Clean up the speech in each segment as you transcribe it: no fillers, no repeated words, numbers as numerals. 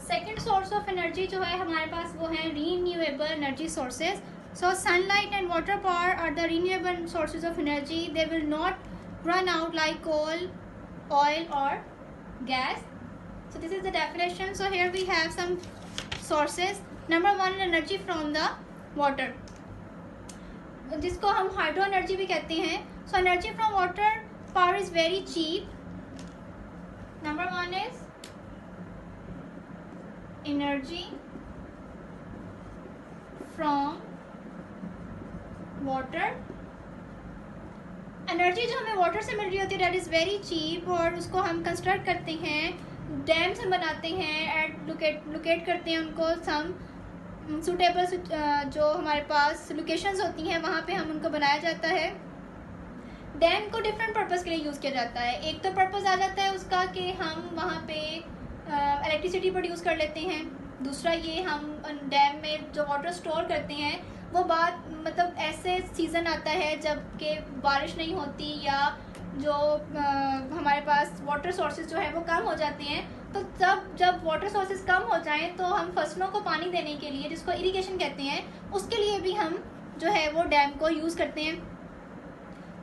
Second source of energy जो है हमारे पास वो है renewable energy sources. So sunlight and water power are the renewable sources of energy. They will not run out like coal, oil or gas. So this is the definition. So here we have some sources. Number one, energy from the water, जिसको हम hydro energy भी कहते हैं. So energy from water power is very cheap. Number one is energy from water. Energy जो हमें water से मिल रही होती है दैट इज़ वेरी चीप, और उसको हम कंस्ट्रक्ट करते हैं, डैम्स हम बनाते हैं एंड लोकेट करते हैं उनको सम सूटेबल जो हमारे पास लोकेशंस होती हैं वहाँ पे हम उनको बनाया जाता है. डैम को डिफरेंट पर्पस के लिए यूज़ किया जाता है. एक तो पर्पस आ जाता है उसका कि हम वहाँ पे इलेक्ट्रिसिटी प्रोड्यूस कर लेते हैं. दूसरा ये हम डैम में जो वाटर स्टोर करते हैं वो बात मतलब ऐसे सीज़न आता है जब कि बारिश नहीं होती या जो हमारे पास वाटर सोर्सेज जो है वो कम हो जाते हैं. तो जब वाटर सोर्सेज कम हो जाएं तो हम फसलों को पानी देने के लिए, जिसको इरिगेशन कहते हैं, उसके लिए भी हम जो है वो डैम को यूज़ करते हैं.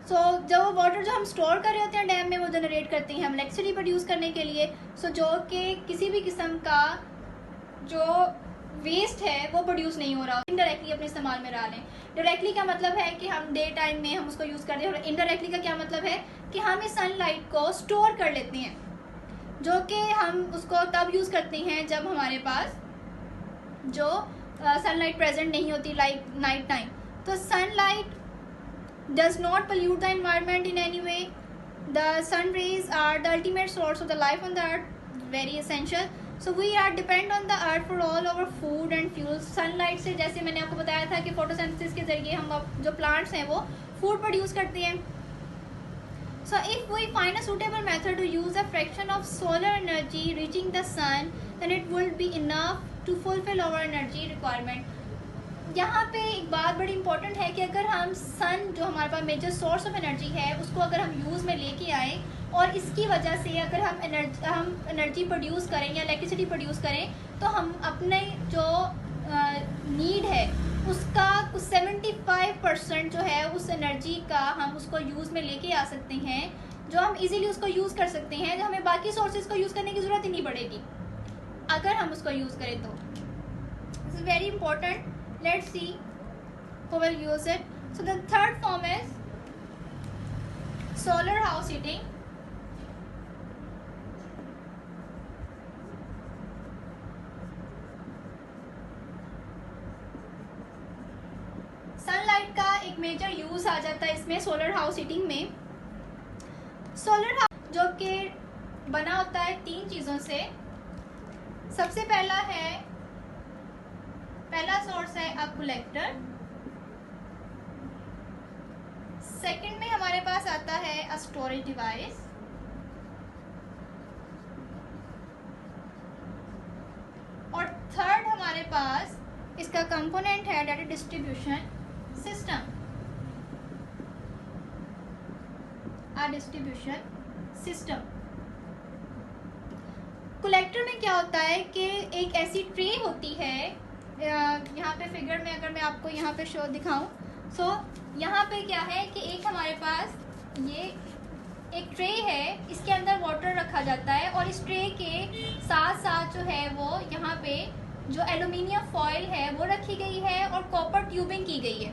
जब वो वाटर जो हम स्टोर कर रहे होते हैं डैम में वो जनरेट करते हैं हम इलेक्ट्रिसिटी प्रोड्यूस करने के लिए. जो कि किसी भी किस्म का जो वेस्ट है वो प्रोड्यूस नहीं हो रहा, इनडायरेक्टली अपने इस्तेमाल में रहा लें. डायरेक्टली का मतलब है कि हम डे टाइम में हम उसको यूज़ करते हैं, और इनडायरेक्टली का क्या मतलब है कि हम इस सनलाइट को स्टोर कर लेते हैं, जो कि हम उसको तब यूज़ करते हैं जब हमारे पास जो सनलाइट प्रेजेंट नहीं होती, लाइक नाइट टाइम. तो sunlight does not pollute the environment in any way. The sun rays are the ultimate source of the life on the earth, very essential. So we are depend on the earth for all our food and fuels. Sunlight से, जैसे मैंने आपको बताया था कि photosynthesis के ज़रिए हम जो प्लांट्स हैं वो फूड प्रोड्यूस करते हैं. So if we find a suitable method to use a fraction of solar energy reaching the sun, then it will be enough to fulfill our energy requirement. यहाँ पे एक बात बड़ी इंपॉर्टेंट है कि अगर हम सन जो हमारे पास मेजर सोर्स ऑफ एनर्जी है उसको अगर हम यूज़ में लेके आएँ और इसकी वजह से अगर हम एनर्जी प्रोड्यूस करें या इलेक्ट्रिसिटी प्रोड्यूस करें तो हम अपने जो नीड है उसका कुछ 75% जो है उस एनर्जी का हम उसको यूज़ में लेके आ सकते हैं, जो हम इजीली उसको यूज़ कर सकते हैं, जो हमें बाकी सोर्सेज को यूज़ करने की ज़रूरत ही नहीं पड़ेगी अगर हम उसको यूज़ करें. तो this is very important. Let's see who will use it. So the third form is solar house heating. Sunlight का एक मेजर यूज आ जाता है इसमें सोलर हाउस हीटिंग में. सोलर हाउस जो कि बना होता है 3 चीज़ों से. सबसे पहला सोर्स है अ कलेक्टर. सेकंड में हमारे पास आता है अ स्टोरेज डिवाइस. और थर्ड हमारे पास इसका कंपोनेंट है data distribution system. A distribution system. Collector में क्या होता है कि एक ऐसी ट्रे होती है, यहाँ पे फिगर में अगर मैं आपको यहाँ पे शो दिखाऊं, यहाँ पे क्या है कि एक हमारे पास ये एक ट्रे है, इसके अंदर वाटर रखा जाता है और इस ट्रे के साथ साथ जो है वो यहाँ पे जो एल्युमिनियम फॉयल है वो रखी गई है और कॉपर ट्यूबिंग की गई है.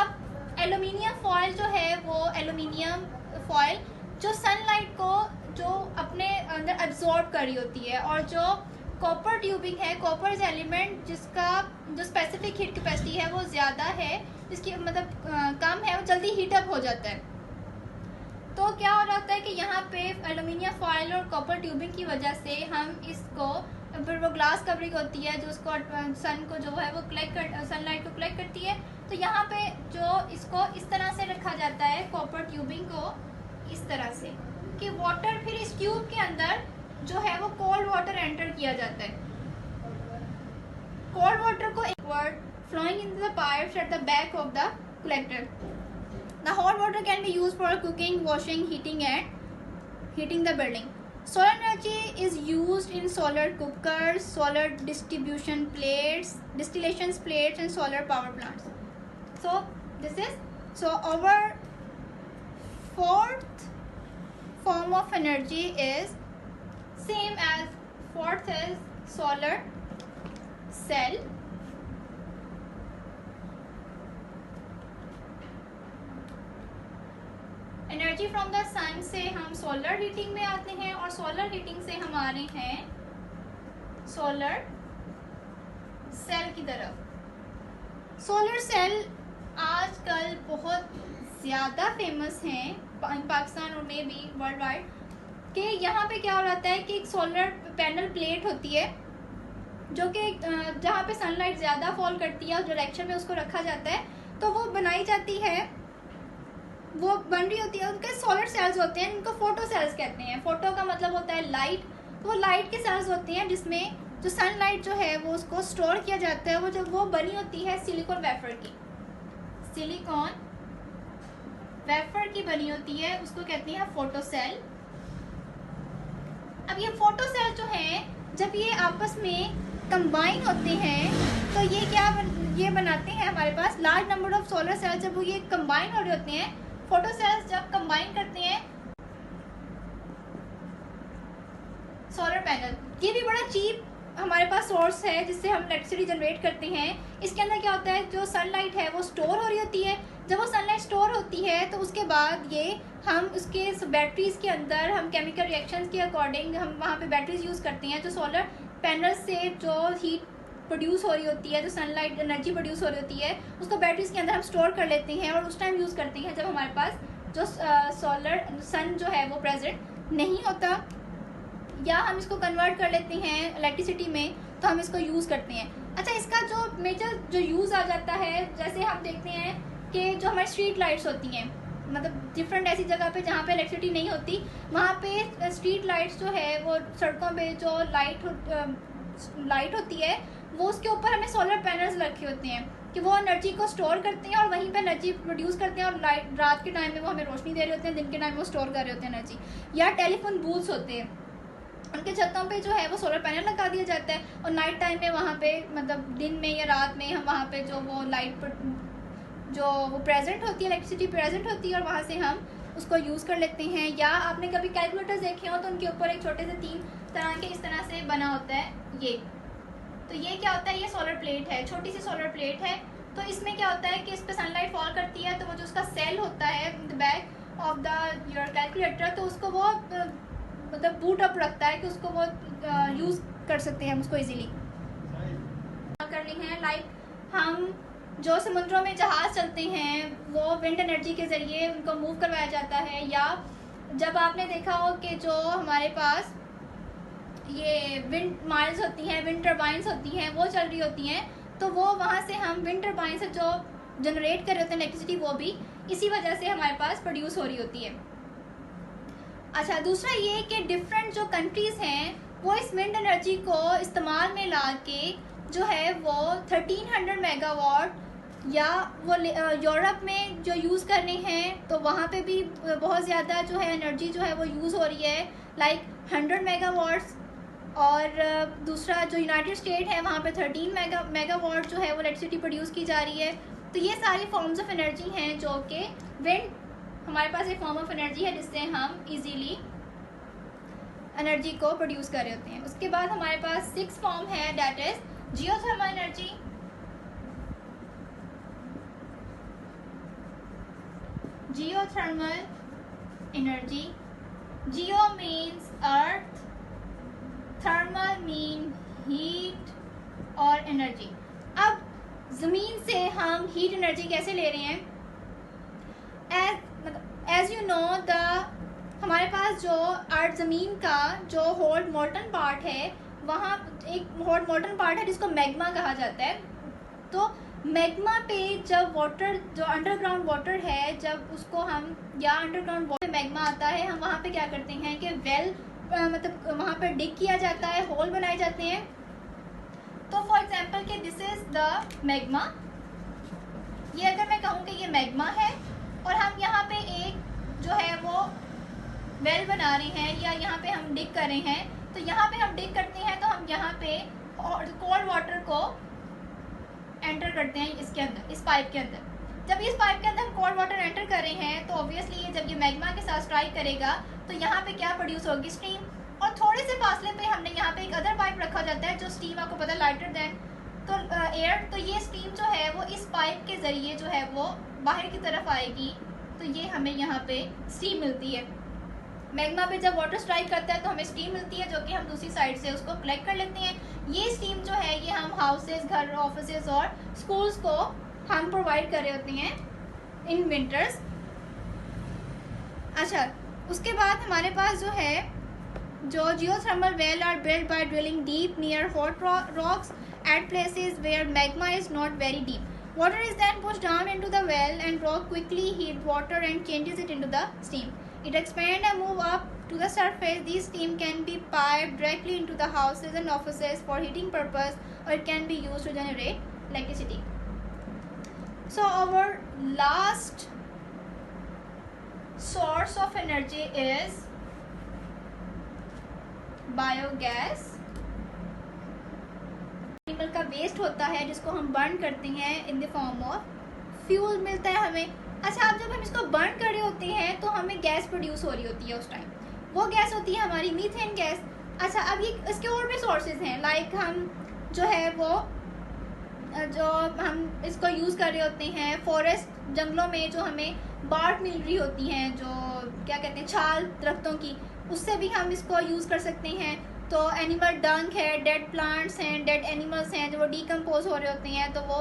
अब एल्युमिनियम फॉयल जो है वो एल्युमिनियम फॉयल जो सनलाइट को जो अपने अंदर एब्जॉर्ब कर रही होती है, और जो कॉपर ट्यूबिंग है, कॉपर इज एलिमेंट जिसका जो स्पेसिफिक हीट कैपेसिटी है वो ज़्यादा है, जिसकी मतलब कम है, वो जल्दी हीटअप हो जाता है. तो क्या हो जाता है कि यहाँ पे एल्युमिनियम फॉयल और कॉपर ट्यूबिंग की वजह से हम इसको, फिर वो ग्लास कवरिंग होती है जो उसको सन को जो है वो सनलाइट को कलेक्ट करती है. तो यहाँ पे जो इसको इस तरह से रखा जाता है कॉपर ट्यूबिंग को इस तरह से कि वाटर फिर इस ट्यूब के अंदर जो है वो कोल्ड वाटर एंटर किया जाता है. कोल्ड वाटर को upward flowing in the pipes at the back of the collector. The hot water can be used for cooking, washing, heating the building. Solar energy is used in solar cookers, solar distribution plates, distillation plates, and solar power plants. So this is, so our fourth form of energy is same as fourth is solar cell. Energy from the sun से हम solar heating में आते हैं और solar heating से हम आ रहे हैं सोलर सेल की तरफ। सोलर सेल आजकल बहुत ज़्यादा फेमस हैं पाकिस्तान और में भी वर्ल्ड वाइड, कि यहाँ पे क्या हो जाता है कि एक सोलर पैनल प्लेट होती है जो कि जहाँ पे सनलाइट ज़्यादा फॉल करती है उस डायरेक्शन में उसको रखा जाता है, तो वो बनाई जाती है, वो बन रही होती है। उनके सोलर सेल्स होते हैं, इनको फोटो सेल्स कहते हैं। फोटो का मतलब होता है लाइट, तो वो लाइट के सेल्स होते हैं जिसमें जो सनलाइट जो है वो उसको स्टोर किया जाता है। वो जब वो बनी होती है सिलिकॉन वेफर की, सिलिकॉन वेफर की बनी होती है, उसको कहते हैं फोटो सेल। अब ये फोटो सेल जो है जब ये आपस में कंबाइन होते हैं तो ये क्या ये बनाते हैं हमारे पास large number of solar cells. जब वो ये कंबाइन हो रहे होते हैं, फोटो सेल्स जब कंबाइन करते हैं सोलर पैनल, ये भी बड़ा चीप हमारे पास सोर्स है जिससे हम इलेक्ट्रिसिटी जनरेट करते हैं। इसके अंदर क्या होता है, जो सनलाइट है वो स्टोर हो रही होती है। जब वो सनलाइट स्टोर होती है तो उसके बाद ये हम उसके बैटरीज के अंदर हम केमिकल रिएक्शंस के अकॉर्डिंग हम वहाँ पे बैटरीज यूज़ करते हैं। जो सोलर पैनल से जो हीट प्रोड्यूस हो रही होती है, जो सनलाइट एनर्जी प्रोड्यूस हो रही होती है, उसको बैटरीज के अंदर हम स्टोर कर लेते हैं और उस टाइम यूज़ करते हैं जब हमारे पास जो सोलर सन जो है वो प्रेजेंट नहीं होता, या हम इसको कन्वर्ट कर लेते हैं इलेक्ट्रिसिटी में तो हम इसको यूज़ करते हैं। अच्छा, इसका जो मेजर जो यूज़ आ जाता है, जैसे हम देखते हैं कि जो हमारी स्ट्रीट लाइट्स होती हैं, मतलब डिफरेंट ऐसी जगह पे जहाँ पे इलेक्ट्रिसिटी नहीं होती, वहाँ पे स्ट्रीट लाइट्स जो है वो सड़कों पे जो लाइट होती है वो उसके ऊपर हमें सोलर पैनल्स रखे होते हैं कि वो एनर्जी को स्टोर करते हैं और वहीं पे एनर्जी प्रोड्यूस करते हैं, और लाइट रात के टाइम में वो हमें रोशनी दे रहे होते हैं, दिन के टाइम में वो स्टोर कर रहे होते हैं एनर्जी। या टेलीफोन बूथ्स होते हैं, उनके छतों पे जो है वो सोलर पैनल लगा दिया जाता है और नाइट टाइम में वहाँ पे मतलब दिन में या रात में हम वहाँ पे जो वो लाइट जो वो प्रेजेंट होती है, इलेक्ट्रिसिटी प्रेजेंट होती है और वहाँ से हम उसको यूज़ कर लेते हैं। या आपने कभी कैलकुलेटर्स देखे हो तो उनके ऊपर एक छोटे से 3 तरह के इस तरह से बना होता है ये, तो ये क्या होता है, ये सोलर प्लेट है, छोटी सी सोलर प्लेट है। तो इसमें क्या होता है कि इस पर सनलाइट फॉल करती है तो वो जो उसका सेल होता है the back of the your calculator, तो उसको वो मतलब बूट अप रखता है कि उसको वो यूज़ कर सकते हैं हम उसको इजीली कर रहे हैं। लाइक हम जो समुद्रों में जहाज़ चलते हैं वो विंड एनर्जी के ज़रिए उनको मूव करवाया जाता है। या जब आपने देखा हो कि जो हमारे पास ये विंड माइल्स होती हैं, विंड टर्बाइंस होती हैं, वो चल रही होती हैं, तो वो वहाँ से हम विंड टर्बाइन से जो जनरेट कर रहे होते हैं इलेक्ट्रिसिटी, वो भी इसी वजह से हमारे पास प्रोड्यूस हो रही होती है। अच्छा, दूसरा ये कि डिफरेंट जो कंट्रीज़ हैं वो इस विंड एनर्जी को इस्तेमाल में ला के जो है वो 1300 मेगावाट या वो यूरोप में जो यूज़ कर रहे हैं, तो वहाँ पे भी बहुत ज़्यादा जो है एनर्जी जो है वो यूज़ हो रही है, लाइक 100 मेगावाट्स। और दूसरा जो यूनाइटेड स्टेट है वहाँ पे 13 मेगावाट जो है वो इलेक्ट्रिसिटी प्रोड्यूस की जा रही है। तो ये सारी फॉर्म्स ऑफ एनर्जी हैं जो कि विंड हमारे पास एक फॉर्म ऑफ एनर्जी है जिससे हम इजीली एनर्जी को प्रोड्यूस कर रहे होते हैं। उसके बाद हमारे पास 6 फॉर्म है, that is geothermal energy. Geothermal energy, Jio means earth, thermal mean heat और एनर्जी। अब ज़मीन से हम हीट एनर्जी कैसे ले रहे हैं? एज यू नो हमारे पास जो अर्थ ज़मीन का जो हॉट मोल्टन पार्ट है, वहाँ एक हॉट मोल्टन पार्ट है जिसको मैग्मा कहा जाता है। तो मैग्मा पे जब वाटर जो अंडरग्राउंड वाटर है, जब उसको हम या अंडरग्राउंड वाटर मैग्मा आता है, हम वहाँ पे क्या करते हैं कि वेल मतलब वहाँ पर डिग किया जाता है, होल बनाए जाते हैं। तो फॉर एग्जांपल कि दिस इज़ द मैग्मा, ये अगर मैं कहूँ कि ये मैग्मा है और हम यहाँ पे एक जो है वो वेल बना रहे हैं या यहाँ पे हम डिग कर रहे हैं, तो यहाँ पे हम डिग करते हैं तो हम यहाँ पे कोल्ड वाटर को एंटर करते हैं इसके अंदर, इस पाइप के अंदर। जब इस पाइप के अंदर हम कोल्ड वाटर एंटर कर रहे हैं तो ऑब्वियसली ये जब ये मैग्मा के साथ स्ट्राइक करेगा तो यहाँ पे क्या प्रोड्यूस होगी, स्टीम। और थोड़े से फासले पे हमने यहाँ पे एक अदर पाइप रखा जाता है जो स्टीम, आपको पता है, लाइटर देन तो एयर। तो ये स्टीम जो है वो इस पाइप के ज़रिए जो है वो बाहर की तरफ आएगी, तो ये हमें यहाँ पे स्टीम मिलती है। मैग्मा पे जब वाटर स्ट्राइक करता है तो हमें स्टीम मिलती है, जो कि हम दूसरी साइड से उसको कलेक्ट कर लेते हैं। ये स्टीम जो है ये हम हाउसेस, घर, ऑफिसेज और स्कूल्स को हम प्रोवाइड कर रहे होते हैं इन विंटर्स। अच्छा, उसके बाद हमारे पास जो है जो geothermal well are build by drilling deep near hot rocks at places where magma is not very deep. Water is then pushed down into the well and rock quickly heat water and changes it into the steam. It expands and moves up to the surface. This steam can be piped directly into the houses and offices for heating purpose, or it can be used to generate electricity. So our last source of energy is biogas. Animal का waste होता है जिसको हम burn करते हैं in the form of fuel मिलता है हमें। अच्छा, अब जब हम इसको बर्न कर रहे होते हैं तो हमें गैस प्रोड्यूस हो रही होती है, उस टाइम वो गैस होती है हमारी मीथेन गैस। अच्छा, अब ये इसके और भी सोर्सेज हैं, लाइक हम जो है वो जो हम इसको यूज़ कर रहे होते हैं फॉरेस्ट, जंगलों में जो हमें बार्क मिल रही होती हैं, जो क्या कहते हैं, छाल दरख्तों की, उससे भी हम इसको यूज़ कर सकते हैं। तो एनिमल डंक है, डेड प्लांट्स हैं, डेड एनिमल्स हैं जो वो डीकम्पोज हो रहे होते हैं, तो वो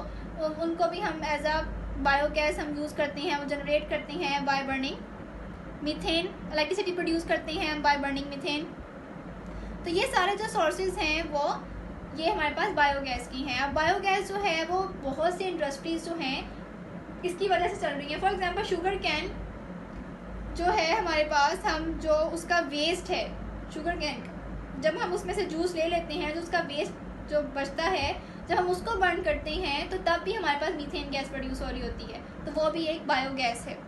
उनको भी हम एज अ बायोगैस हम यूज़ करते हैं, वो जनरेट करते हैं by burning methane. Electricity produce करते हैं हम बाय बर्निंग मीथेन। तो ये सारे जो सोर्सेज हैं वो ये हमारे पास बायोगैस की हैं। अब बायोगैस जो है वो बहुत सी इंडस्ट्रीज जो हैं इसकी वजह से चल रही हैं। फॉर एग्जांपल शुगर कैन जो है हमारे पास, हम जो उसका वेस्ट है शुगर कैन, जब हम उसमें से जूस ले लेते हैं, जो उसका वेस्ट जो बचता है, जब हम उसको बर्न करते हैं तो तब भी हमारे पास मीथेन गैस प्रोड्यूस हो रही होती है, तो वो भी एक बायोगैस है।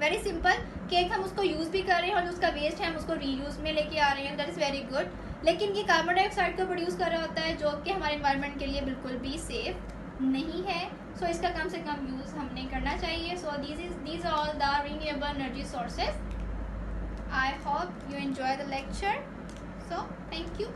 वेरी सिंपल कि एक हम उसको यूज़ भी कर रहे हैं और जो उसका वेस्ट है हम उसको रीयूज़ में लेके आ रहे हैं, दैट इज़ वेरी गुड। लेकिन ये कार्बन डाइऑक्साइड को प्रोड्यूस कर रहा होता है जो कि हमारे एनवायरनमेंट के लिए बिल्कुल भी सेफ नहीं है। सो इसका कम से कम यूज़ हमने करना चाहिए। सो these are all the renewable energy sources. I hope you enjoy the lecture. So thank you.